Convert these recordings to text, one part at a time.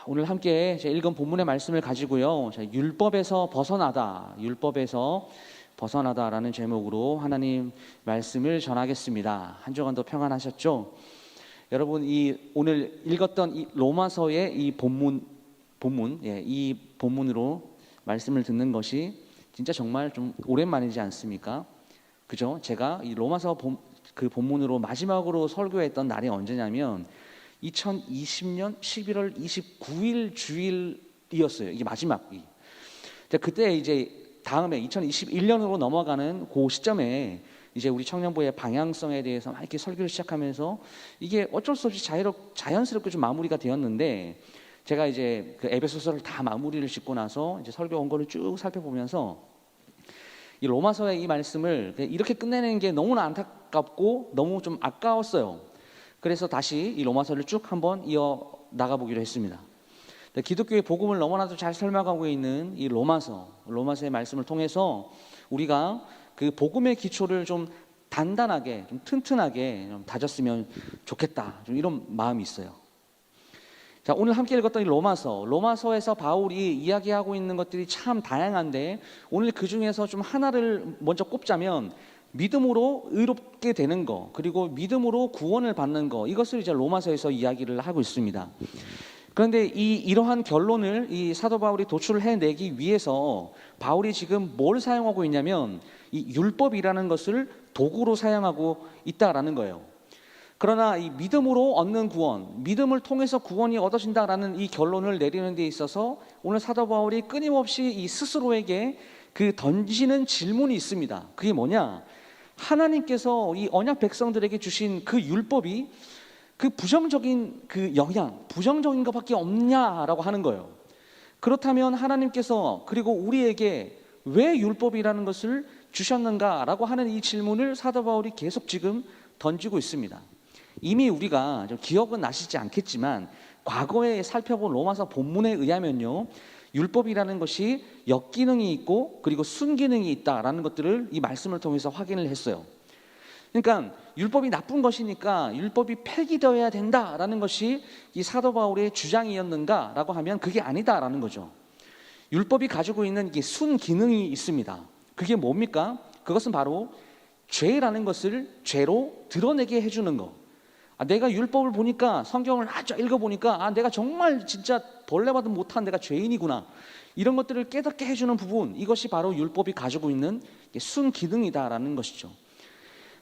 오늘 함께 읽은 본문의 말씀을 가지고요, 율법에서 벗어나다라는 제목으로 하나님 말씀을 전하겠습니다. 한 주간도 평안하셨죠? 여러분, 오늘 읽었던 이 로마서의 이 이 본문으로 말씀을 듣는 것이 진짜 정말 좀 오랜만이지 않습니까? 그죠? 제가 이 로마서 그 본문으로 마지막으로 설교했던 날이 언제냐면 2020년 11월 29일 주일이었어요. 이게 마지막이. 그때 이제 다음에 2021년으로 넘어가는 그 시점에 이제 우리 청년부의 방향성에 대해서 막 이렇게 설교를 시작하면서 이게 어쩔 수 없이 자연스럽게 좀 마무리가 되었는데, 제가 이제 그 에베소서를 다 마무리를 짓고 나서 이제 설교 원고를 쭉 살펴보면서 이 로마서의 이 말씀을 이렇게 끝내는 게 너무나 안타깝고 너무 좀 아까웠어요. 그래서 다시 이 로마서를 쭉 한번 이어 나가보기로 했습니다. 기독교의 복음을 너무나도 잘 설명하고 있는 이 로마서의 말씀을 통해서 우리가 그 복음의 기초를 좀 단단하게, 좀 튼튼하게 좀 다졌으면 좋겠다, 좀 이런 마음이 있어요. 자, 오늘 함께 읽었던 이 로마서에서 바울이 이야기하고 있는 것들이 참 다양한데, 오늘 그 중에서 좀 하나를 먼저 꼽자면 믿음으로 의롭게 되는 거, 그리고 믿음으로 구원을 받는 거, 이것을 이제 로마서에서 이야기를 하고 있습니다. 그런데 이러한 결론을 이 사도 바울이 도출을 해내기 위해서 바울이 지금 뭘 사용하고 있냐면 이 율법이라는 것을 도구로 사용하고 있다라는 거예요. 그러나 이 믿음으로 얻는 구원, 믿음을 통해서 구원이 얻어진다라는 이 결론을 내리는 데 있어서 오늘 사도 바울이 끊임없이 이 스스로에게 그 던지는 질문이 있습니다. 그게 뭐냐? 하나님께서 이 언약 백성들에게 주신 그 율법이 그 부정적인 그 영향, 부정적인 것밖에 없냐라고 하는 거예요. 그렇다면 하나님께서 그리고 우리에게 왜 율법이라는 것을 주셨는가라고 하는 이 질문을 사도 바울이 계속 지금 던지고 있습니다. 이미 우리가 좀 기억은 나시지 않겠지만 과거에 살펴본 로마서 본문에 의하면요, 율법이라는 것이 역기능이 있고 그리고 순기능이 있다라는 것들을 이 말씀을 통해서 확인을 했어요. 그러니까 율법이 나쁜 것이니까 율법이 폐기되어야 된다라는 것이 이 사도 바울의 주장이었는가라고 하면 그게 아니다라는 거죠. 율법이 가지고 있는 이게 순기능이 있습니다. 그게 뭡니까? 그것은 바로 죄라는 것을 죄로 드러내게 해주는 거. 내가 율법을 보니까, 성경을 아주 읽어보니까 내가 정말 진짜 벌레 받은 못한 내가 죄인이구나, 이런 것들을 깨닫게 해주는 부분, 이것이 바로 율법이 가지고 있는 순기능이다라는 것이죠.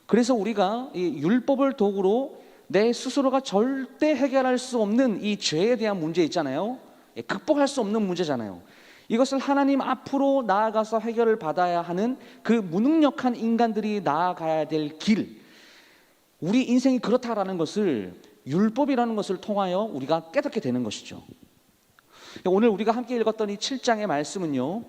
그래서 우리가 이 율법을 도구로 내 스스로가 절대 해결할 수 없는 이 죄에 대한 문제 있잖아요. 극복할 수 없는 문제잖아요. 이것을 하나님 앞으로 나아가서 해결을 받아야 하는 그 무능력한 인간들이 나아가야 될 길, 우리 인생이 그렇다라는 것을 율법이라는 것을 통하여 우리가 깨닫게 되는 것이죠. 오늘 우리가 함께 읽었던 이 7장의 말씀은요,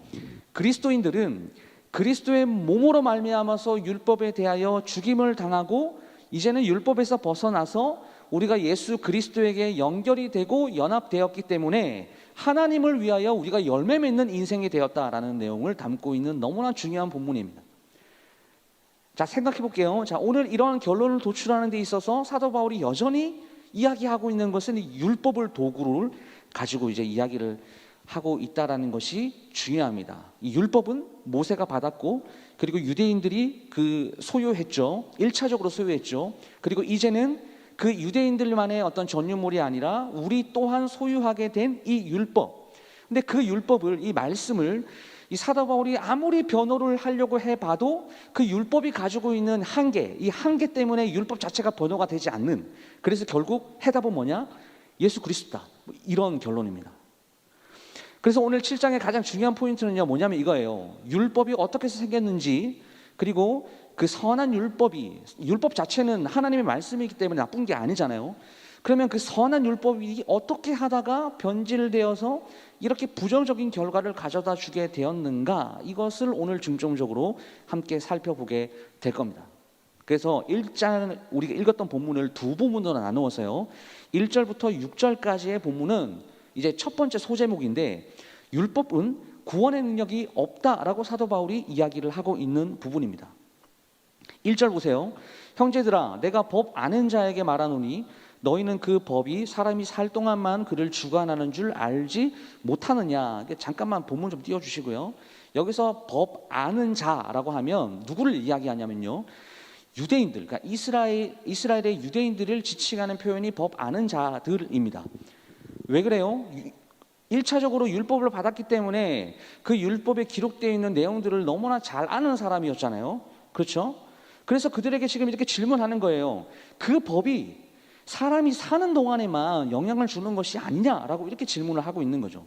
그리스도인들은 그리스도의 몸으로 말미암아서 율법에 대하여 죽임을 당하고 이제는 율법에서 벗어나서 우리가 예수 그리스도에게 연결이 되고 연합되었기 때문에 하나님을 위하여 우리가 열매 맺는 인생이 되었다라는 내용을 담고 있는 너무나 중요한 본문입니다. 자, 생각해 볼게요. 자, 오늘 이러한 결론을 도출하는 데 있어서 사도 바울이 여전히 이야기하고 있는 것은 이 율법을 도구를 가지고 이제 이야기를 하고 있다라는 것이 중요합니다. 이 율법은 모세가 받았고, 그리고 유대인들이 그 소유했죠. 1차적으로 소유했죠. 그리고 이제는 그 유대인들만의 어떤 전유물이 아니라 우리 또한 소유하게 된 이 율법. 근데 그 율법을, 이 말씀을 이 사도 바울이 아무리 변호를 하려고 해봐도 그 율법이 가지고 있는 한계, 이 한계 때문에 율법 자체가 변호가 되지 않는, 그래서 결국 해답은 뭐냐? 예수 그리스도다, 이런 결론입니다. 그래서 오늘 7장의 가장 중요한 포인트는요, 뭐냐면 이거예요. 율법이 어떻게 해서 생겼는지, 그리고 그 선한 율법 자체는 하나님의 말씀이기 때문에 나쁜 게 아니잖아요. 그러면 그 선한 율법이 어떻게 하다가 변질되어서 이렇게 부정적인 결과를 가져다 주게 되었는가, 이것을 오늘 중점적으로 함께 살펴보게 될 겁니다. 그래서 1장 우리가 읽었던 본문을 두 부분으로 나누어서요, 1절부터 6절까지의 본문은 이제 첫 번째 소제목인데, 율법은 구원의 능력이 없다라고 사도 바울이 이야기를 하고 있는 부분입니다. 1절 보세요. 형제들아, 내가 법 아는 자에게 말하노니 너희는 그 법이 사람이 살 동안만 그를 주관하는 줄 알지 못하느냐. 잠깐만 본문 좀 띄워주시고요. 여기서 법 아는 자라고 하면 누구를 이야기하냐면요, 유대인들, 그러니까 이스라엘의 유대인들을 지칭하는 표현이 법 아는 자들입니다. 왜 그래요? 1차적으로 율법을 받았기 때문에 그 율법에 기록되어 있는 내용들을 너무나 잘 아는 사람이었잖아요. 그렇죠? 그래서 그들에게 지금 이렇게 질문하는 거예요. 그 법이 사람이 사는 동안에만 영향을 주는 것이 아니냐라고 이렇게 질문을 하고 있는 거죠.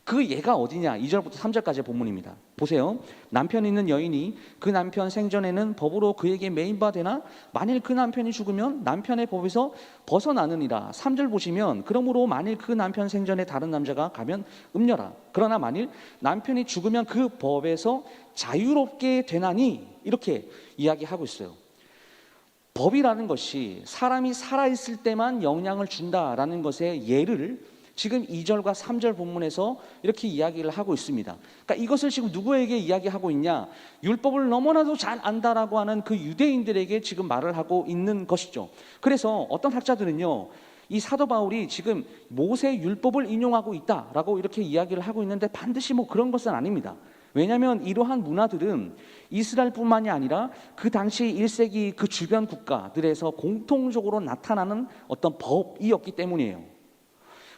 그 예가 어디냐? 2절부터 3절까지의 본문입니다. 보세요. 남편 있는 여인이 그 남편 생전에는 법으로 그에게 매인바 되나? 만일 그 남편이 죽으면 남편의 법에서 벗어나느니라. 3절 보시면 그러므로 만일 그 남편 생전에 다른 남자가 가면 음녀라. 그러나 만일 남편이 죽으면 그 법에서 자유롭게 되나니, 이렇게 이야기하고 있어요. 법이라는 것이 사람이 살아있을 때만 영향을 준다라는 것의 예를 지금 2절과 3절 본문에서 이렇게 이야기를 하고 있습니다. 그러니까 이것을 지금 누구에게 이야기하고 있냐? 율법을 너무나도 잘 안다라고 하는 그 유대인들에게 지금 말을 하고 있는 것이죠. 그래서 어떤 학자들은요, 이 사도 바울이 지금 모세 율법을 인용하고 있다라고 이렇게 이야기를 하고 있는데 반드시 뭐 그런 것은 아닙니다. 왜냐하면 이러한 문화들은 이스라엘뿐만이 아니라 그 당시 1세기 그 주변 국가들에서 공통적으로 나타나는 어떤 법이었기 때문이에요.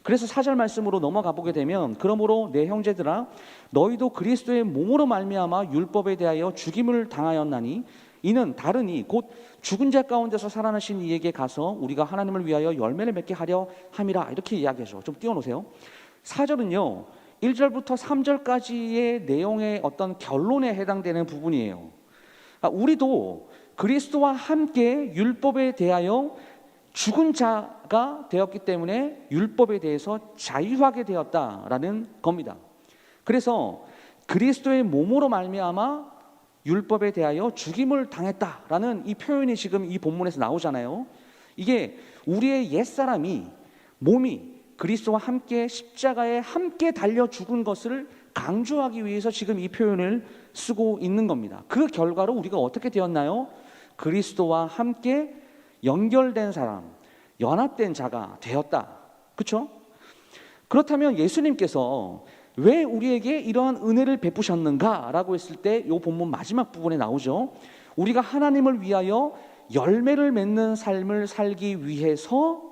그래서 4절 말씀으로 넘어가 보게 되면 그러므로 내 형제들아 너희도 그리스도의 몸으로 말미암아 율법에 대하여 죽임을 당하였나니 이는 다르니 곧 죽은 자 가운데서 살아나신 이에게 가서 우리가 하나님을 위하여 열매를 맺게 하려 함이라. 이렇게 이야기하죠. 좀 띄워놓으세요. 4절은요 1절부터 3절까지의 내용의 어떤 결론에 해당되는 부분이에요. 우리도 그리스도와 함께 율법에 대하여 죽은 자가 되었기 때문에 율법에 대해서 자유하게 되었다라는 겁니다. 그래서 그리스도의 몸으로 말미암아 율법에 대하여 죽임을 당했다라는 이 표현이 지금 이 본문에서 나오잖아요. 이게 우리의 옛사람이 몸이 그리스도와 함께 십자가에 함께 달려 죽은 것을 강조하기 위해서 지금 이 표현을 쓰고 있는 겁니다. 그 결과로 우리가 어떻게 되었나요? 그리스도와 함께 연결된 사람, 연합된 자가 되었다. 그렇죠? 그렇다면 예수님께서 왜 우리에게 이러한 은혜를 베푸셨는가라고 했을 때 이 본문 마지막 부분에 나오죠. 우리가 하나님을 위하여 열매를 맺는 삶을 살기 위해서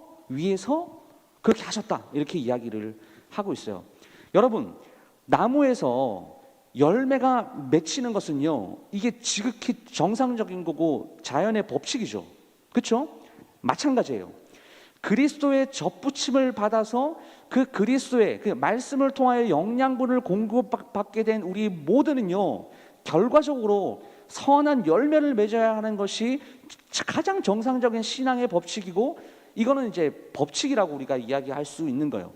그렇게 하셨다. 이렇게 이야기를 하고 있어요. 여러분, 나무에서 열매가 맺히는 것은요, 이게 지극히 정상적인 거고 자연의 법칙이죠. 그렇죠? 마찬가지예요. 그리스도의 접붙임을 받아서 그 그리스도의 그 말씀을 통하여 영양분을 공급받게 된 우리 모두는요, 결과적으로 선한 열매를 맺어야 하는 것이 가장 정상적인 신앙의 법칙이고, 이거는 이제 법칙이라고 우리가 이야기할 수 있는 거예요.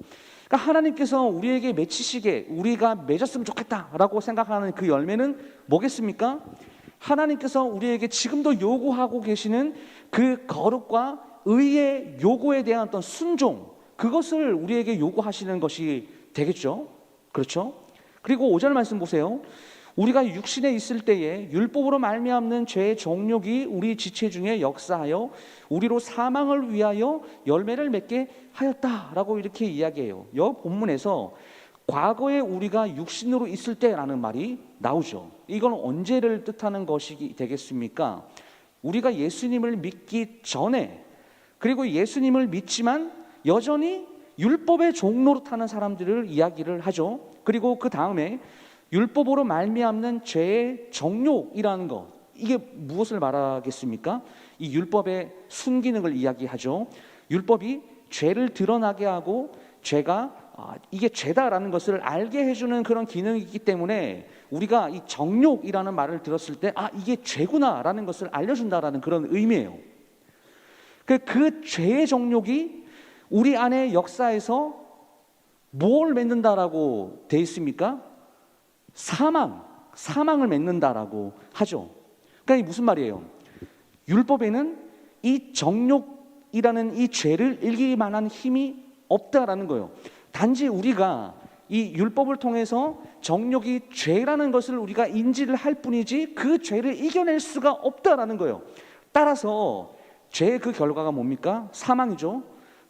그러니까 하나님께서 우리에게 맺히시게, 우리가 맺었으면 좋겠다라고 생각하는 그 열매는 뭐겠습니까? 하나님께서 우리에게 지금도 요구하고 계시는 그 거룩과 의의 요구에 대한 어떤 순종, 그것을 우리에게 요구하시는 것이 되겠죠. 그렇죠? 그리고 5절 말씀 보세요. 우리가 육신에 있을 때에 율법으로 말미암는 죄의 정욕이 우리 지체 중에 역사하여 우리로 사망을 위하여 열매를 맺게 하였다라고 이렇게 이야기해요. 이 본문에서 과거에 우리가 육신으로 있을 때라는 말이 나오죠. 이건 언제를 뜻하는 것이 되겠습니까? 우리가 예수님을 믿기 전에, 그리고 예수님을 믿지만 여전히 율법의 종로로 타는 사람들을 이야기를 하죠. 그리고 그 다음에 율법으로 말미암는 죄의 정욕이라는 것, 이게 무엇을 말하겠습니까? 이 율법의 순기능을 이야기하죠. 율법이 죄를 드러나게 하고 죄가 이게 죄다라는 것을 알게 해주는 그런 기능이 있기 때문에 우리가 이 정욕이라는 말을 들었을 때 이게 죄구나라는 것을 알려준다라는 그런 의미예요. 그 죄의 정욕이 우리 안의 역사에서 뭘 맺는다라고 돼 있습니까? 사망을 맺는다라고 하죠. 그러니까 이게 무슨 말이에요? 율법에는 이 정욕이라는 이 죄를 이길 만한 힘이 없다라는 거예요. 단지 우리가 이 율법을 통해서 정욕이 죄라는 것을 우리가 인지를 할 뿐이지 그 죄를 이겨낼 수가 없다라는 거예요. 따라서 죄의 그 결과가 뭡니까? 사망이죠.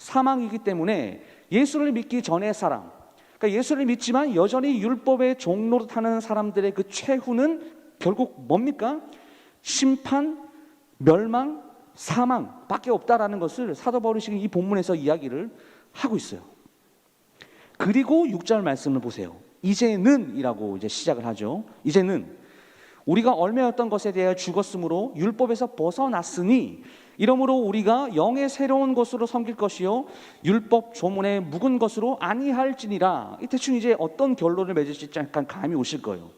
사망이기 때문에 예수를 믿기 전의 사람, 그러니까 예수를 믿지만 여전히 율법의 종로로 타는 사람들의 그 최후는 결국 뭡니까? 심판, 멸망, 사망밖에 없다라는 것을 사도 바울이 지금 이 본문에서 이야기를 하고 있어요. 그리고 6절 말씀을 보세요. 이제는 이라고 이제 시작을 하죠. 이제는 우리가 얽매였던 것에 대하여 죽었으므로 율법에서 벗어났으니 이러므로 우리가 영의 새로운 것으로 섬길 것이요 율법 조문의 묵은 것으로 아니할지니라. 이 대충 이제 어떤 결론을 맺을지 약간 감이 오실 거예요.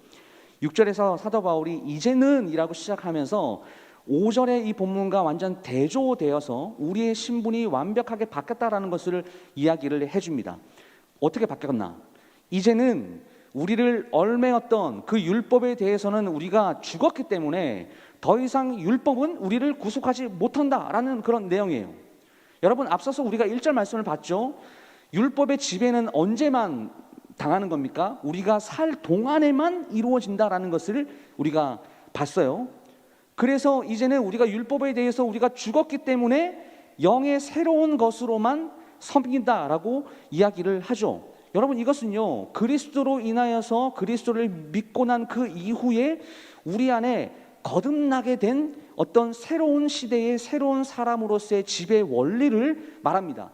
6절에서 사도 바울이 이제는 이라고 시작하면서 5절의 이 본문과 완전 대조되어서 우리의 신분이 완벽하게 바뀌었다라는 것을 이야기를 해줍니다. 어떻게 바뀌었나? 이제는 우리를 얽매였던 그 율법에 대해서는 우리가 죽었기 때문에 더 이상 율법은 우리를 구속하지 못한다라는 그런 내용이에요. 여러분, 앞서서 우리가 1절 말씀을 봤죠. 율법의 지배는 언제만 당하는 겁니까? 우리가 살 동안에만 이루어진다라는 것을 우리가 봤어요. 그래서 이제는 우리가 율법에 대해서 우리가 죽었기 때문에 영의 새로운 것으로만 섬긴다라고 이야기를 하죠. 여러분, 이것은요, 그리스도로 인하여서 그리스도를 믿고 난 그 이후에 우리 안에 거듭나게 된 어떤 새로운 시대의 새로운 사람으로서의 지배 원리를 말합니다.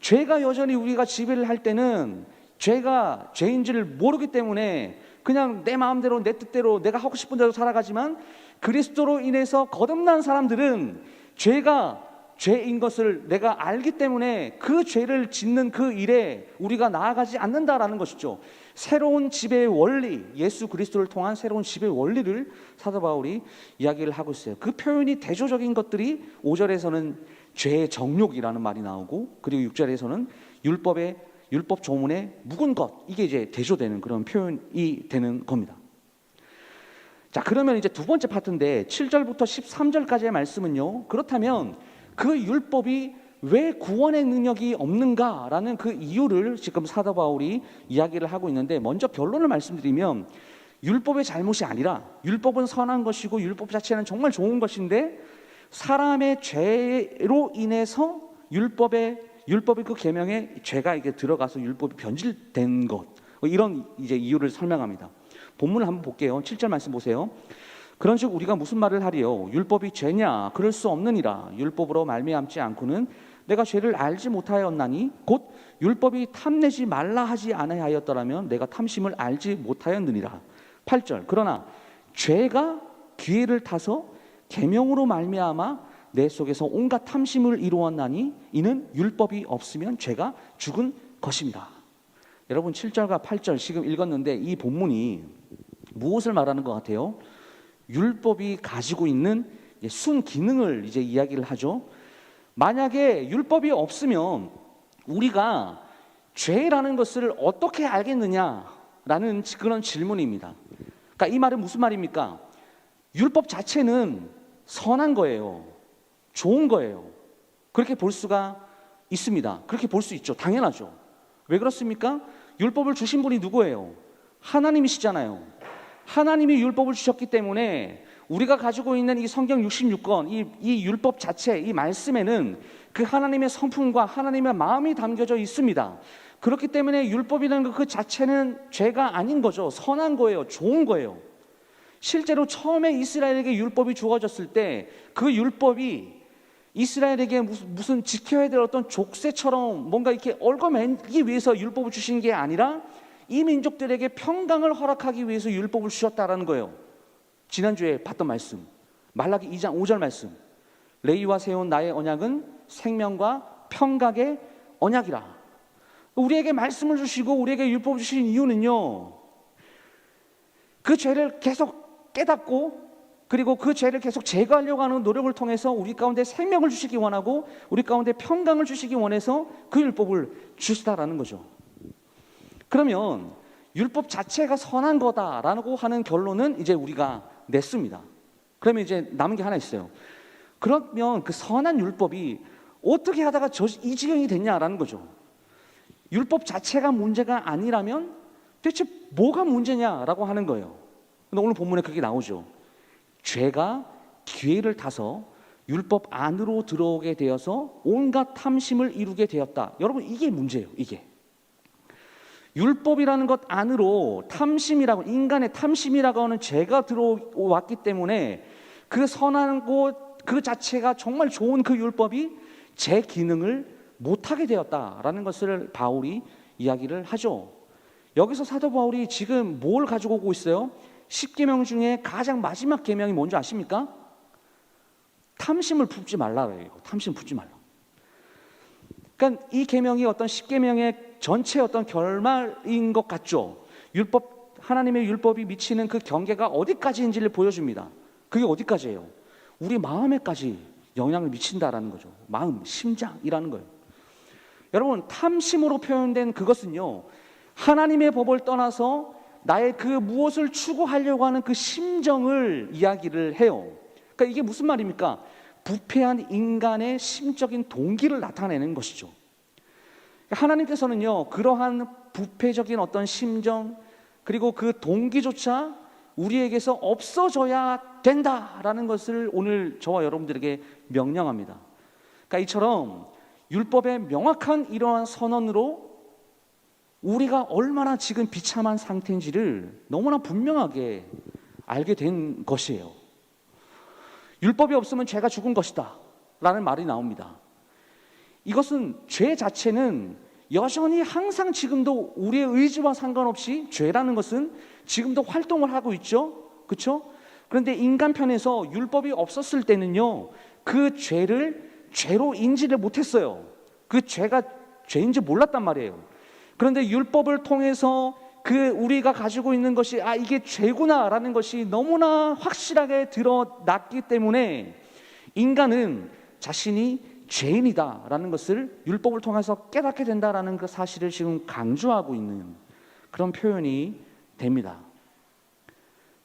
죄가 여전히 우리가 지배를 할 때는 죄가 죄인지를 모르기 때문에 그냥 내 마음대로 내 뜻대로 내가 하고 싶은 대로 살아가지만, 그리스도로 인해서 거듭난 사람들은 죄가 죄인 것을 내가 알기 때문에 그 죄를 짓는 그 일에 우리가 나아가지 않는다라는 것이죠. 새로운 지배의 원리, 예수 그리스도를 통한 새로운 지배의 원리를 사도 바울이 이야기를 하고 있어요. 그 표현이 대조적인 것들이 5절에서는 죄의 정욕이라는 말이 나오고, 그리고 6절에서는 율법 조문의 묵은 것, 이게 이제 대조되는 그런 표현이 되는 겁니다. 자, 그러면 이제 두 번째 파트인데 7절부터 13절까지의 말씀은요, 그렇다면 그 율법이 왜 구원의 능력이 없는가라는 그 이유를 지금 사도 바울이 이야기를 하고 있는데, 먼저 결론을 말씀드리면 율법의 잘못이 아니라, 율법은 선한 것이고 율법 자체는 정말 좋은 것인데 사람의 죄로 인해서 율법의 그 계명에 죄가 이게 들어가서 율법이 변질된 것, 이런 이제 이유를 설명합니다. 본문을 한번 볼게요. 7절 말씀 보세요. 그런즉 우리가 무슨 말을 하리요? 율법이 죄냐? 그럴 수 없느니라. 율법으로 말미암지 않고는 내가 죄를 알지 못하였나니 곧 율법이 탐내지 말라 하지 아니하였더라면 내가 탐심을 알지 못하였느니라. 8절. 그러나 죄가 기회를 타서 계명으로 말미암아 내 속에서 온갖 탐심을 이루었나니 이는 율법이 없으면 죄가 죽은 것입니다. 여러분, 7절과 8절 지금 읽었는데 이 본문이 무엇을 말하는 것 같아요? 율법이 가지고 있는 순기능을 이제 이야기를 하죠. 만약에 율법이 없으면 우리가 죄라는 것을 어떻게 알겠느냐라는 그런 질문입니다. 그러니까 이 말은 무슨 말입니까? 율법 자체는 선한 거예요. 좋은 거예요. 그렇게 볼 수가 있습니다. 그렇게 볼 수 있죠. 당연하죠. 왜 그렇습니까? 율법을 주신 분이 누구예요? 하나님이시잖아요. 하나님이 율법을 주셨기 때문에 우리가 가지고 있는 이 성경 66권, 이 율법 자체, 이 말씀에는 그 하나님의 성품과 하나님의 마음이 담겨져 있습니다. 그렇기 때문에 율법이라는 그 자체는 죄가 아닌 거죠. 선한 거예요. 좋은 거예요. 실제로 처음에 이스라엘에게 율법이 주어졌을 때 그 율법이 이스라엘에게 무슨 지켜야 될 어떤 족쇄처럼 뭔가 이렇게 얽어매기 위해서 율법을 주신 게 아니라 이 민족들에게 평강을 허락하기 위해서 율법을 주셨다라는 거예요. 지난주에 봤던 말씀, 말라기 2장 5절 말씀. 레위와 세운 나의 언약은 생명과 평강의 언약이라. 우리에게 말씀을 주시고 우리에게 율법을 주신 이유는요, 그 죄를 계속 깨닫고 그리고 그 죄를 계속 제거하려고 하는 노력을 통해서 우리 가운데 생명을 주시기 원하고 우리 가운데 평강을 주시기 원해서 그 율법을 주시다라는 거죠. 그러면 율법 자체가 선한 거다라고 하는 결론은 이제 우리가 냈습니다. 그러면 이제 남은 게 하나 있어요. 그러면 그 선한 율법이 어떻게 하다가 이 지경이 됐냐라는 거죠. 율법 자체가 문제가 아니라면 대체 뭐가 문제냐라고 하는 거예요. 근데 오늘 본문에 그게 나오죠. 죄가 기회를 타서 율법 안으로 들어오게 되어서 온갖 탐심을 이루게 되었다. 여러분, 이게 문제예요. 이게 율법이라는 것 안으로 탐심이라고, 인간의 탐심이라고 하는 죄가 들어왔기 때문에 그 선한 것 그 자체가 정말 좋은 그 율법이 제 기능을 못하게 되었다라는 것을 바울이 이야기를 하죠. 여기서 사도 바울이 지금 뭘 가지고 오고 있어요? 10계명 중에 가장 마지막 계명이 뭔지 아십니까? 탐심을 품지 말라예요. 탐심 품지 말라. 그러니까 이 계명이 어떤 10계명의 전체 어떤 결말인 것 같죠. 율법, 하나님의 율법이 미치는 그 경계가 어디까지인지를 보여줍니다. 그게 어디까지예요? 우리 마음에까지 영향을 미친다라는 거죠. 마음, 심장이라는 거예요. 여러분, 탐심으로 표현된 그것은요, 하나님의 법을 떠나서 나의 그 무엇을 추구하려고 하는 그 심정을 이야기를 해요. 그러니까 이게 무슨 말입니까? 부패한 인간의 심적인 동기를 나타내는 것이죠. 하나님께서는요, 그러한 부패적인 어떤 심정, 그리고 그 동기조차 우리에게서 없어져야 된다라는 것을 오늘 저와 여러분들에게 명령합니다. 그러니까 이처럼 율법의 명확한 이러한 선언으로 우리가 얼마나 지금 비참한 상태인지를 너무나 분명하게 알게 된 것이에요. 율법이 없으면 죄가 죽은 것이다 라는 말이 나옵니다. 이것은 죄 자체는 여전히 항상 지금도 우리의 의지와 상관없이 죄라는 것은 지금도 활동을 하고 있죠. 그렇죠? 그런데 인간 편에서 율법이 없었을 때는요, 그 죄를 죄로 인지를 못했어요. 그 죄가 죄인지 몰랐단 말이에요. 그런데 율법을 통해서 그 우리가 가지고 있는 것이 이게 죄구나라는 것이 너무나 확실하게 드러났기 때문에 인간은 자신이 죄인이다라는 것을 율법을 통해서 깨닫게 된다라는 그 사실을 지금 강조하고 있는 그런 표현이 됩니다.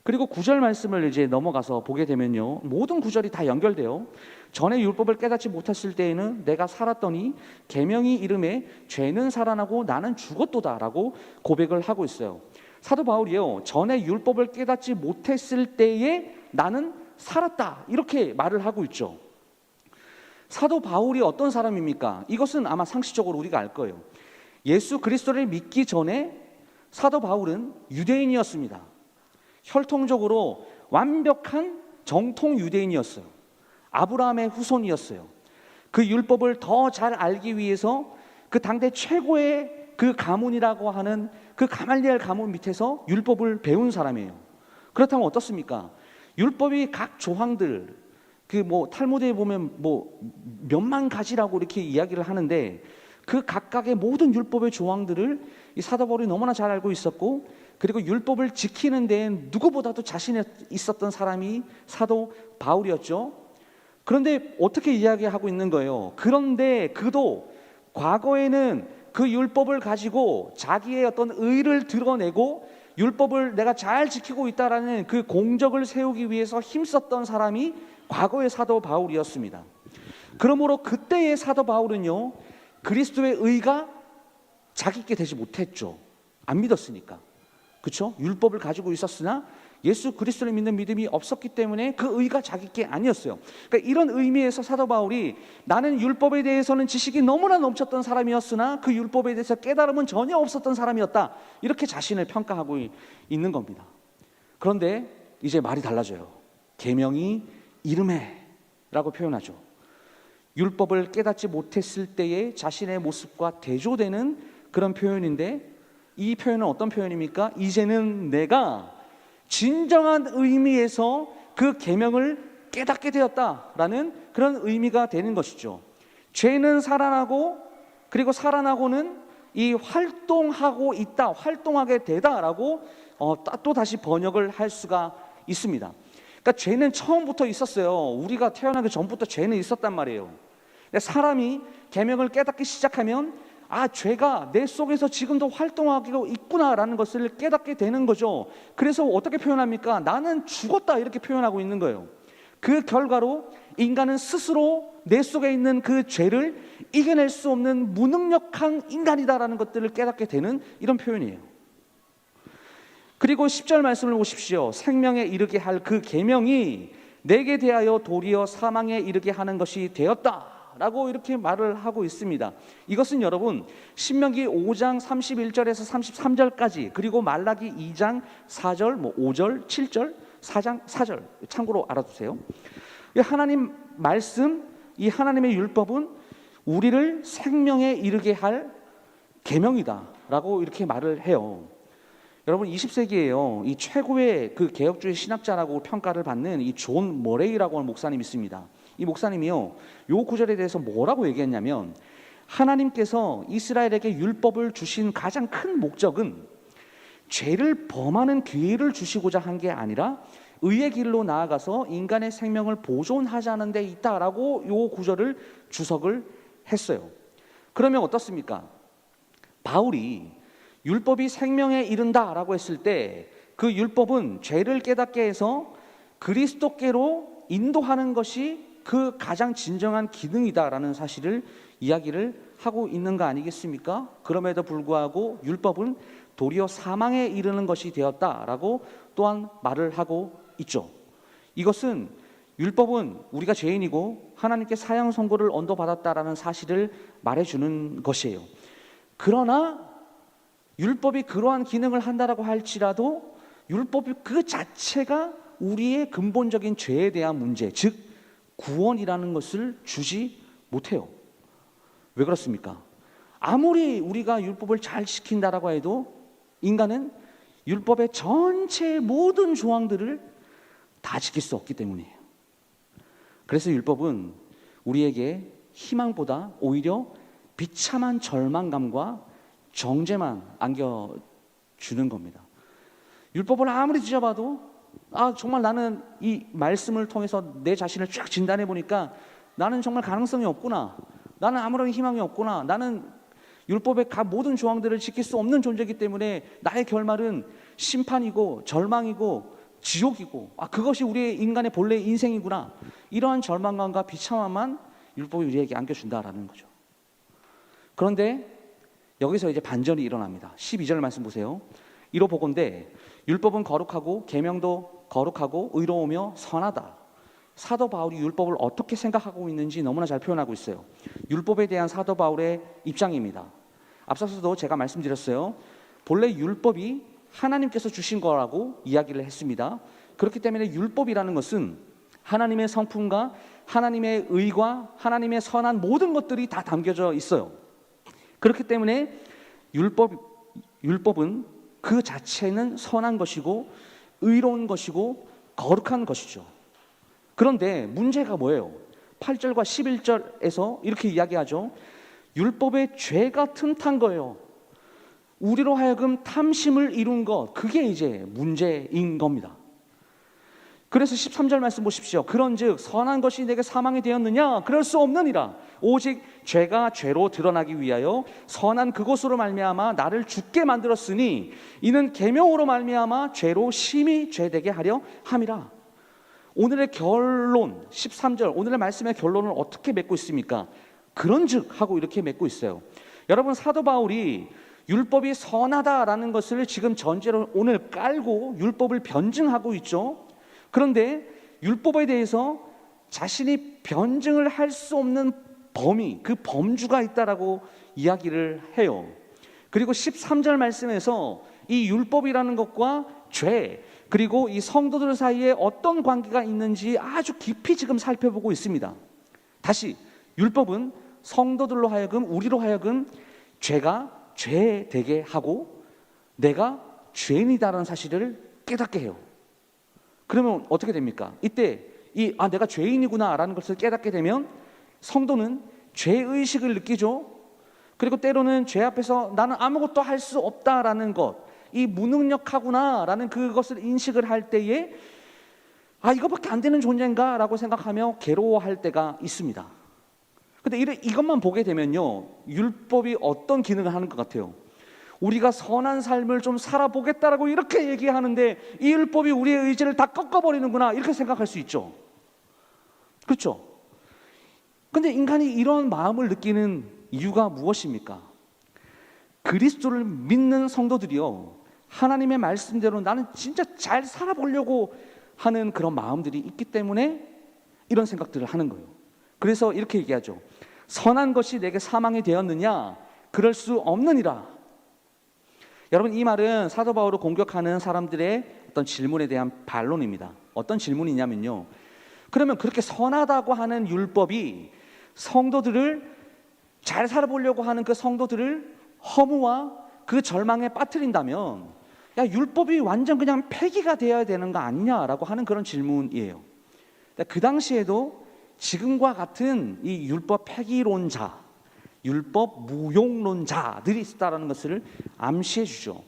그리고 9절 말씀을 이제 넘어가서 보게 되면요, 모든 구절이 다 연결돼요. 전에 율법을 깨닫지 못했을 때에는 내가 살았더니 계명이 이름에 죄는 살아나고 나는 죽었도다라고 고백을 하고 있어요. 사도 바울이요, 전에 율법을 깨닫지 못했을 때에 나는 살았다 이렇게 말을 하고 있죠. 사도 바울이 어떤 사람입니까? 이것은 아마 상식적으로 우리가 알 거예요. 예수 그리스도를 믿기 전에 사도 바울은 유대인이었습니다. 혈통적으로 완벽한 정통 유대인이었어요. 아브라함의 후손이었어요. 그 율법을 더 잘 알기 위해서 그 당대 최고의 그 가문이라고 하는 그 가말리엘 가문 밑에서 율법을 배운 사람이에요. 그렇다면 어떻습니까? 율법이 각 조항들, 그 탈무드에 보면 몇만 가지라고 이렇게 이야기를 하는데 그 각각의 모든 율법의 조항들을 이 사도 바울이 너무나 잘 알고 있었고, 그리고 율법을 지키는 데엔 누구보다도 자신이 있었던 사람이 사도 바울이었죠. 그런데 어떻게 이야기하고 있는 거예요? 그런데 그도 과거에는 그 율법을 가지고 자기의 어떤 의를 드러내고 율법을 내가 잘 지키고 있다라는 그 공적을 세우기 위해서 힘썼던 사람이 과거의 사도 바울이었습니다. 그러므로 그때의 사도 바울은요, 그리스도의 의가 자기께 되지 못했죠. 안 믿었으니까. 그렇죠? 율법을 가지고 있었으나 예수 그리스도를 믿는 믿음이 없었기 때문에 그 의가 자기께 아니었어요. 그러니까 이런 의미에서 사도 바울이 나는 율법에 대해서는 지식이 너무나 넘쳤던 사람이었으나 그 율법에 대해서 깨달음은 전혀 없었던 사람이었다, 이렇게 자신을 평가하고 있는 겁니다. 그런데 이제 말이 달라져요. 계명이 이름에 라고 표현하죠. 율법을 깨닫지 못했을 때의 자신의 모습과 대조되는 그런 표현인데, 이 표현은 어떤 표현입니까? 이제는 내가 진정한 의미에서 그 계명을 깨닫게 되었다라는 그런 의미가 되는 것이죠. 죄는 살아나고, 그리고 살아나고는 이 활동하고 있다, 활동하게 되다라고 또 다시 번역을 할 수가 있습니다. 그러니까 죄는 처음부터 있었어요. 우리가 태어나기 전부터 죄는 있었단 말이에요. 사람이 계명을 깨닫기 시작하면 죄가 내 속에서 지금도 활동하고 있구나라는 것을 깨닫게 되는 거죠. 그래서 어떻게 표현합니까? 나는 죽었다, 이렇게 표현하고 있는 거예요. 그 결과로 인간은 스스로 내 속에 있는 그 죄를 이겨낼 수 없는 무능력한 인간이다라는 것들을 깨닫게 되는 이런 표현이에요. 그리고 10절 말씀을 보십시오. 생명에 이르게 할 그 계명이 내게 대하여 도리어 사망에 이르게 하는 것이 되었다라고 이렇게 말을 하고 있습니다. 이것은 여러분 신명기 5장 31절에서 33절까지, 그리고 말라기 2장 4절, 5절, 7절, 4장 4절 참고로 알아두세요. 하나님 말씀, 이 하나님의 율법은 우리를 생명에 이르게 할 계명이다라고 이렇게 말을 해요. 여러분 20세기에요. 이 최고의 그 개혁주의 신학자라고 평가를 받는 이 존 머레이라고 하는 목사님이 있습니다. 이 목사님이요, 요 구절에 대해서 뭐라고 얘기했냐면, 하나님께서 이스라엘에게 율법을 주신 가장 큰 목적은 죄를 범하는 기회를 주시고자 한 게 아니라 의의 길로 나아가서 인간의 생명을 보존하자는 데 있다라고 요 구절을 주석을 했어요. 그러면 어떻습니까? 바울이 율법이 생명에 이른다라고 했을 때 그 율법은 죄를 깨닫게 해서 그리스도께로 인도하는 것이 그 가장 진정한 기능이다라는 사실을 이야기를 하고 있는 거 아니겠습니까? 그럼에도 불구하고 율법은 도리어 사망에 이르는 것이 되었다라고 또한 말을 하고 있죠. 이것은 율법은 우리가 죄인이고 하나님께 사형 선고를 언도받았다라는 사실을 말해주는 것이에요. 그러나 율법이 그러한 기능을 한다라고 할지라도 율법이 그 자체가 우리의 근본적인 죄에 대한 문제, 즉 구원이라는 것을 주지 못해요. 왜 그렇습니까? 아무리 우리가 율법을 잘 지킨다라고 해도 인간은 율법의 전체 모든 조항들을 다 지킬 수 없기 때문이에요. 그래서 율법은 우리에게 희망보다 오히려 비참한 절망감과 정죄만 안겨주는 겁니다. 율법을 아무리 뒤져봐도 정말 나는 이 말씀을 통해서 내 자신을 쫙 진단해 보니까 나는 정말 가능성이 없구나, 나는 아무런 희망이 없구나, 나는 율법의 모든 조항들을 지킬 수 없는 존재이기 때문에 나의 결말은 심판이고 절망이고 지옥이고, 그것이 우리의 인간의 본래 인생이구나, 이러한 절망감과 비참함만 율법이 우리에게 안겨준다라는 거죠. 그런데 여기서 이제 반전이 일어납니다. 12절 말씀 보세요. 이로 보건대 율법은 거룩하고 계명도 거룩하고 의로우며 선하다. 사도 바울이 율법을 어떻게 생각하고 있는지 너무나 잘 표현하고 있어요. 율법에 대한 사도 바울의 입장입니다. 앞서서도 제가 말씀드렸어요. 본래 율법이 하나님께서 주신 거라고 이야기를 했습니다. 그렇기 때문에 율법이라는 것은 하나님의 성품과 하나님의 의와 하나님의 선한 모든 것들이 다 담겨져 있어요. 그렇기 때문에 율법은 그 자체는 선한 것이고 의로운 것이고 거룩한 것이죠. 그런데 문제가 뭐예요? 8절과 11절에서 이렇게 이야기하죠. 율법의 죄가 틈탄 거예요. 우리로 하여금 탐심을 이룬 것, 그게 이제 문제인 겁니다. 그래서 13절 말씀 보십시오. 그런즉 선한 것이 내게 사망이 되었느냐? 그럴 수 없느니라. 오직 죄가 죄로 드러나기 위하여 선한 그것으로 말미암아 나를 죽게 만들었으니 이는 계명으로 말미암아 죄로 심히 죄되게 하려 함이라. 오늘의 결론 13절, 오늘의 말씀의 결론을 어떻게 맺고 있습니까? 그런즉 하고 이렇게 맺고 있어요. 여러분, 사도 바울이 율법이 선하다라는 것을 지금 전제로 오늘 깔고 율법을 변증하고 있죠. 그런데 율법에 대해서 자신이 변증을 할 수 없는 범위, 그 범주가 있다라고 이야기를 해요. 그리고 13절 말씀에서 이 율법이라는 것과 죄, 그리고 이 성도들 사이에 어떤 관계가 있는지 아주 깊이 지금 살펴보고 있습니다. 다시, 율법은 성도들로 하여금, 우리로 하여금 죄가 죄되게 하고 내가 죄인이다라는 사실을 깨닫게 해요. 그러면 어떻게 됩니까? 이때 내가 죄인이구나라는 것을 깨닫게 되면 성도는 죄의식을 느끼죠. 그리고 때로는 죄 앞에서 나는 아무것도 할 수 없다라는 것, 이 무능력하구나라는 그것을 인식을 할 때에 이거밖에 안 되는 존재인가 라고 생각하며 괴로워할 때가 있습니다. 근데 이것만 보게 되면요, 율법이 어떤 기능을 하는 것 같아요? 우리가 선한 삶을 좀 살아보겠다라고 이렇게 얘기하는데 이 율법이 우리의 의지를 다 꺾어버리는구나, 이렇게 생각할 수 있죠. 그렇죠? 근데 인간이 이런 마음을 느끼는 이유가 무엇입니까? 그리스도를 믿는 성도들이요, 하나님의 말씀대로 나는 진짜 잘 살아보려고 하는 그런 마음들이 있기 때문에 이런 생각들을 하는 거예요. 그래서 이렇게 얘기하죠. 선한 것이 내게 사망이 되었느냐? 그럴 수 없느니라. 여러분, 이 말은 사도 바울을 공격하는 사람들의 어떤 질문에 대한 반론입니다. 어떤 질문이냐면요, 그러면 그렇게 선하다고 하는 율법이 성도들을 잘 살아보려고 하는 그 성도들을 허무와 그 절망에 빠뜨린다면, 야, 율법이 완전 그냥 폐기가 되어야 되는 거 아니냐라고 하는 그런 질문이에요. 그 당시에도 지금과 같은 이 율법 폐기론자, 율법 무용론자들이 있다라는 것을 암시해 주죠.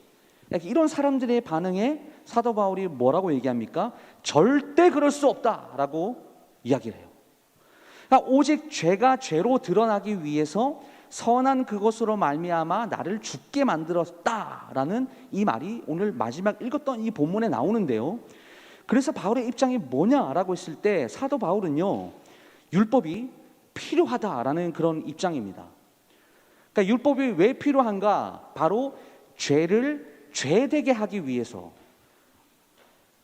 이런 사람들의 반응에 사도 바울이 뭐라고 얘기합니까? 절대 그럴 수 없다라고 이야기를 해요. 그러니까 오직 죄가 죄로 드러나기 위해서 선한 그것으로 말미암아 나를 죽게 만들었다라는 이 말이 오늘 마지막 읽었던 이 본문에 나오는데요. 그래서 바울의 입장이 뭐냐라고 했을 때 사도 바울은요, 율법이 필요하다라는 그런 입장입니다. 그러니까 율법이 왜 필요한가? 바로 죄를 죄되게 하기 위해서,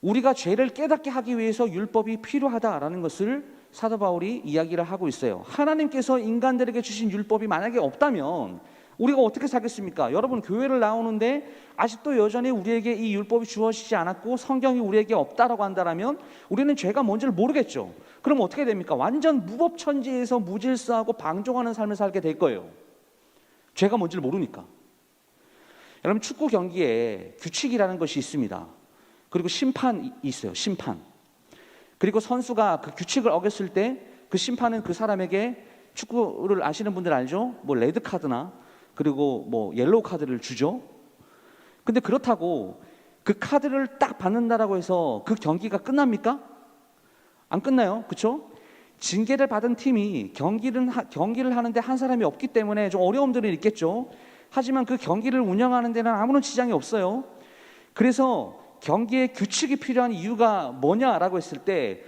우리가 죄를 깨닫게 하기 위해서 율법이 필요하다라는 것을 사도 바울이 이야기를 하고 있어요. 하나님께서 인간들에게 주신 율법이 만약에 없다면 우리가 어떻게 살겠습니까? 여러분, 교회를 나오는데 아직도 여전히 우리에게 이 율법이 주어지지 않았고 성경이 우리에게 없다라고 한다면 우리는 죄가 뭔지를 모르겠죠. 그럼 어떻게 됩니까? 완전 무법천지에서 무질서하고 방종하는 삶을 살게 될 거예요. 죄가 뭔지를 모르니까. 여러분, 축구 경기에 규칙이라는 것이 있습니다. 그리고 심판이 있어요. 심판. 그리고 선수가 그 규칙을 어겼을 때 그 심판은 그 사람에게, 축구를 아시는 분들 알죠? 뭐 레드 카드나 그리고 뭐 옐로우 카드를 주죠. 근데 그렇다고 그 카드를 딱 받는다라고 해서 그 경기가 끝납니까? 안 끝나요. 그렇죠? 징계를 받은 팀이 경기를 하는데 한 사람이 없기 때문에 좀 어려움들이 있겠죠. 하지만 그 경기를 운영하는 데는 아무런 지장이 없어요. 그래서 경기에 규칙이 필요한 이유가 뭐냐라고 했을 때,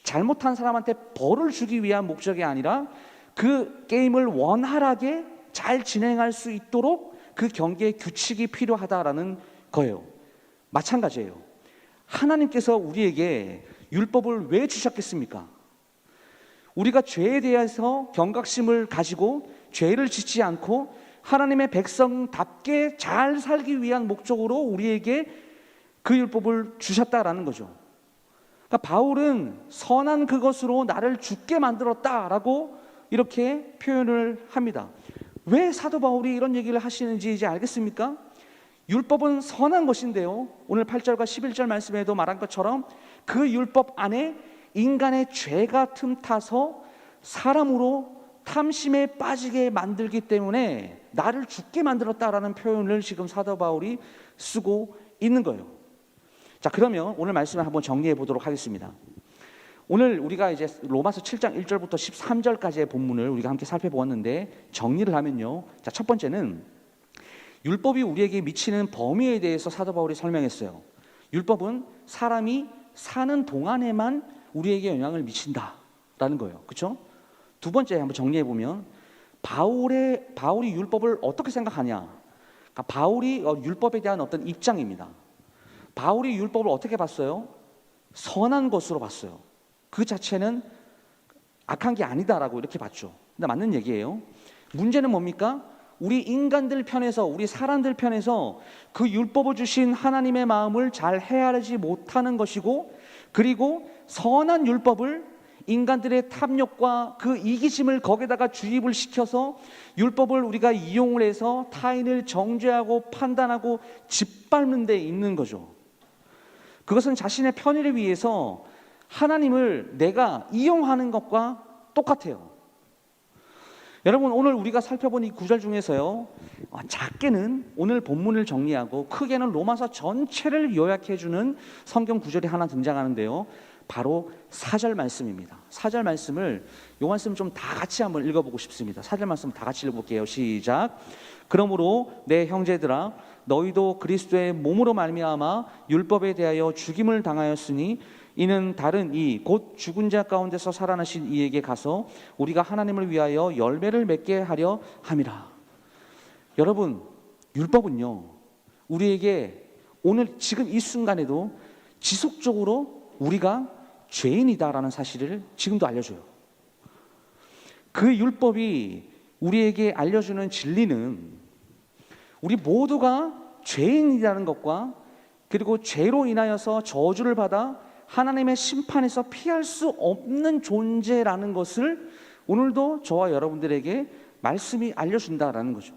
잘못한 사람한테 벌을 주기 위한 목적이 아니라 그 게임을 원활하게 잘 진행할 수 있도록 그 경기에 규칙이 필요하다라는 거예요. 마찬가지예요. 하나님께서 우리에게 율법을 왜 주셨겠습니까? 우리가 죄에 대해서 경각심을 가지고 죄를 짓지 않고 하나님의 백성답게 잘 살기 위한 목적으로 우리에게 그 율법을 주셨다라는 거죠. 그러니까 바울은 선한 그것으로 나를 죽게 만들었다라고 이렇게 표현을 합니다. 왜 사도 바울이 이런 얘기를 하시는지 이제 알겠습니까? 율법은 선한 것인데요, 오늘 8절과 11절 말씀에도 말한 것처럼 그 율법 안에 인간의 죄가 틈타서 사람으로 탐심에 빠지게 만들기 때문에 나를 죽게 만들었다라는 표현을 지금 사도 바울이 쓰고 있는 거예요. 자, 그러면 오늘 말씀을 한번 정리해 보도록 하겠습니다. 오늘 우리가 이제 로마서 7장 1절부터 13절까지의 본문을 우리가 함께 살펴보았는데, 정리를 하면요, 자, 첫 번째는 율법이 우리에게 미치는 범위에 대해서 사도 바울이 설명했어요. 율법은 사람이 사는 동안에만 우리에게 영향을 미친다라는 거예요. 그렇죠? 두 번째 한번 정리해 보면 바울이 율법을 어떻게 생각하냐? 그러니까 바울이 율법에 대한 어떤 입장입니다. 바울이 율법을 어떻게 봤어요? 선한 것으로 봤어요. 그 자체는 악한 게 아니다라고 이렇게 봤죠. 근데 맞는 얘기예요. 문제는 뭡니까? 우리 인간들 편에서, 우리 사람들 편에서 그 율법을 주신 하나님의 마음을 잘 헤아리지 못하는 것이고, 그리고 선한 율법을 인간들의 탐욕과 그 이기심을 거기다가 주입을 시켜서 율법을 우리가 이용을 해서 타인을 정죄하고 판단하고 짓밟는 데 있는 거죠. 그것은 자신의 편의를 위해서 하나님을 내가 이용하는 것과 똑같아요. 여러분, 오늘 우리가 살펴본 이 구절 중에서요, 작게는 오늘 본문을 정리하고 크게는 로마서 전체를 요약해주는 성경 구절이 하나 등장하는데요, 바로 4절 말씀입니다. 4절 말씀을, 요 말씀 좀 다 같이 한번 읽어보고 싶습니다. 4절 말씀 다 같이 읽어볼게요. 시작. 그러므로 내 형제들아, 너희도 그리스도의 몸으로 말미암아 율법에 대하여 죽임을 당하였으니 이는 다른 이 곧 죽은 자 가운데서 살아나신 이에게 가서 우리가 하나님을 위하여 열매를 맺게 하려 함이라. 여러분, 율법은요, 우리에게 오늘 지금 이 순간에도 지속적으로 우리가 죄인이다라는 사실을 지금도 알려줘요. 그 율법이 우리에게 알려주는 진리는 우리 모두가 죄인이라는 것과 그리고 죄로 인하여서 저주를 받아 하나님의 심판에서 피할 수 없는 존재라는 것을 오늘도 저와 여러분들에게 말씀이 알려준다라는 거죠.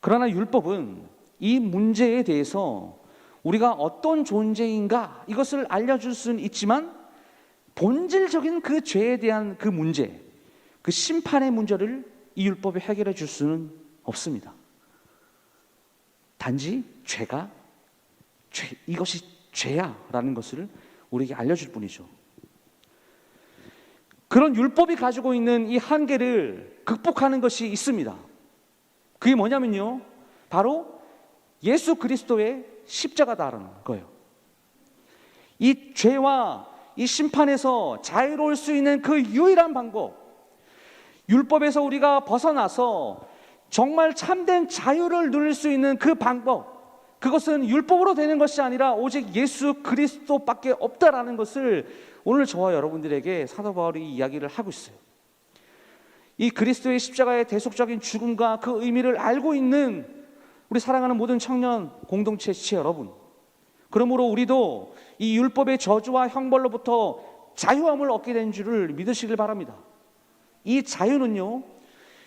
그러나 율법은 이 문제에 대해서 우리가 어떤 존재인가 이것을 알려줄 수는 있지만 본질적인 그 죄에 대한 그 문제, 그 심판의 문제를 이 율법이 해결해 줄 수는 없습니다. 단지 이것이 죄야라는 것을 우리에게 알려줄 뿐이죠. 그런 율법이 가지고 있는 이 한계를 극복하는 것이 있습니다. 그게 뭐냐면요, 바로 예수 그리스도의 십자가다라는 거예요. 이 죄와 이 심판에서 자유로울 수 있는 그 유일한 방법, 율법에서 우리가 벗어나서 정말 참된 자유를 누릴 수 있는 그 방법, 그것은 율법으로 되는 것이 아니라 오직 예수 그리스도밖에 없다라는 것을 오늘 저와 여러분들에게 사도 바울이 이야기를 하고 있어요. 이 그리스도의 십자가의 대속적인 죽음과 그 의미를 알고 있는 우리 사랑하는 모든 청년 공동체 지체 여러분, 그러므로 우리도 이 율법의 저주와 형벌로부터 자유함을 얻게 된 줄을 믿으시길 바랍니다. 이 자유는요,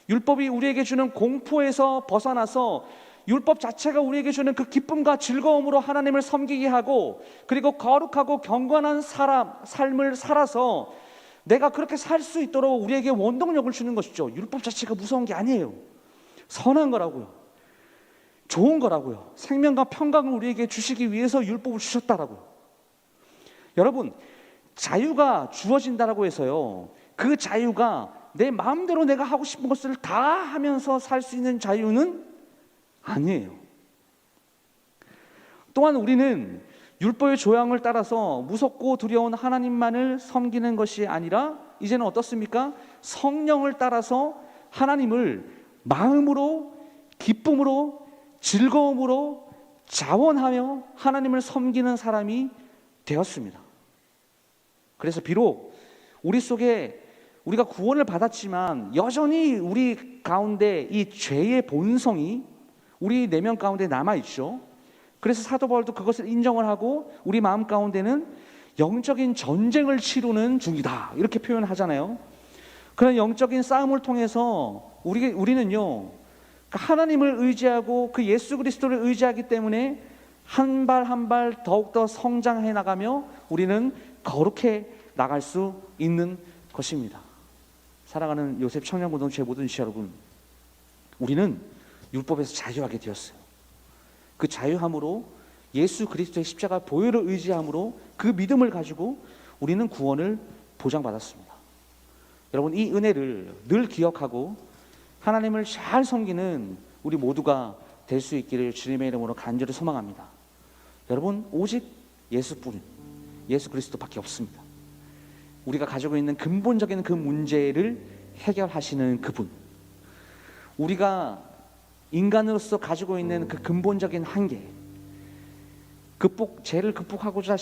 율법이 우리에게 주는 공포에서 벗어나서 율법 자체가 우리에게 주는 그 기쁨과 즐거움으로 하나님을 섬기게 하고, 그리고 거룩하고 경건한 삶을 살아서 내가 그렇게 살 수 있도록 우리에게 원동력을 주는 것이죠. 율법 자체가 무서운 게 아니에요. 선한 거라고요. 좋은 거라고요. 생명과 평강을 우리에게 주시기 위해서 율법을 주셨다라고요. 여러분, 자유가 주어진다라고 해서요, 그 자유가 내 마음대로 내가 하고 싶은 것을 다 하면서 살 수 있는 자유는 아니에요. 또한 우리는 율법의 조항을 따라서 무섭고 두려운 하나님만을 섬기는 것이 아니라 이제는 어떻습니까? 성령을 따라서 하나님을 마음으로, 기쁨으로, 즐거움으로 자원하며 하나님을 섬기는 사람이 되었습니다. 그래서 비록 우리 속에 우리가 구원을 받았지만 여전히 우리 가운데 이 죄의 본성이 우리 내면 가운데 남아있죠. 그래서 사도 바울도 그것을 인정을 하고 우리 마음 가운데는 영적인 전쟁을 치르는 중이다 이렇게 표현하잖아요. 그런 영적인 싸움을 통해서 우리는요, 하나님을 의지하고 그 예수 그리스도를 의지하기 때문에 한 발 한 발 더욱더 성장해 나가며 우리는 거룩해 나갈 수 있는 것입니다. 사랑하는 요셉 청년공동체 모든 지체 여러분, 우리는 율법에서 자유하게 되었어요. 그 자유함으로 예수 그리스도의 십자가 보혈을 의지함으로 그 믿음을 가지고 우리는 구원을 보장받았습니다. 여러분, 이 은혜를 늘 기억하고 하나님을 잘 섬기는 우리 모두가 될 수 있기를 주님의 이름으로 간절히 소망합니다. 여러분, 오직 예수뿐, 예수 그리스도밖에 없습니다. 우리가 가지고 있는 근본적인 그 문제를 해결하시는 그분, 우리가 인간으로서 가지고 있는 그 근본적인 한계, 죄를 극복하고자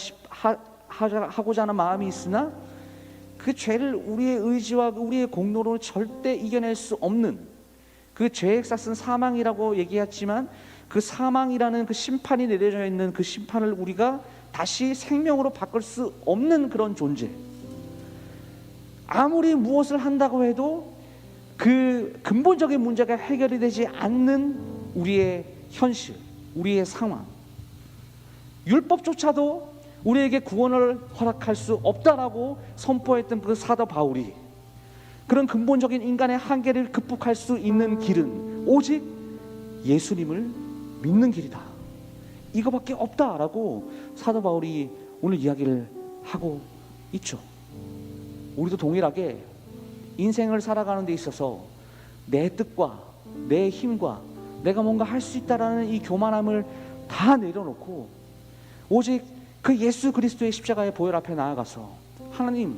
하는 마음이 있으나 그 죄를 우리의 의지와 우리의 공로로 절대 이겨낼 수 없는 그 죄의 싹은 사망이라고 얘기했지만 그 사망이라는 그 심판이 내려져 있는 그 심판을 우리가 다시 생명으로 바꿀 수 없는 그런 존재, 아무리 무엇을 한다고 해도 그 근본적인 문제가 해결이 되지 않는 우리의 현실, 우리의 상황, 율법조차도 우리에게 구원을 허락할 수 없다라고 선포했던 그 사도 바울이 그런 근본적인 인간의 한계를 극복할 수 있는 길은 오직 예수님을 믿는 길이다, 이거밖에 없다라고 사도 바울이 오늘 이야기를 하고 있죠. 우리도 동일하게 인생을 살아가는 데 있어서 내 뜻과 내 힘과 내가 뭔가 할 수 있다라는 이 교만함을 다 내려놓고 오직 그 예수 그리스도의 십자가의 보혈 앞에 나아가서 하나님,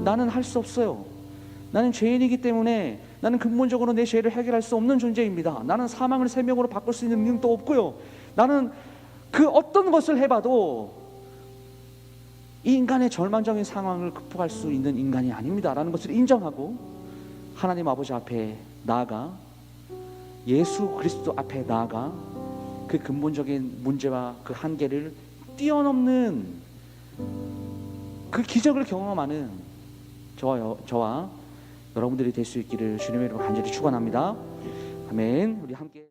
나는 할 수 없어요. 나는 죄인이기 때문에 나는 근본적으로 내 죄를 해결할 수 없는 존재입니다. 나는 사망을 생명으로 바꿀 수 있는 능력도 없고요. 나는 그 어떤 것을 해봐도 이 인간의 절망적인 상황을 극복할 수 있는 인간이 아닙니다라는 것을 인정하고 하나님 아버지 앞에 나아가 예수 그리스도 앞에 나아가 그 근본적인 문제와 그 한계를 뛰어넘는 그 기적을 경험하는 저와 여러분들이 될 수 있기를 주님의 이름으로 간절히 축원합니다. 아멘. 우리 함께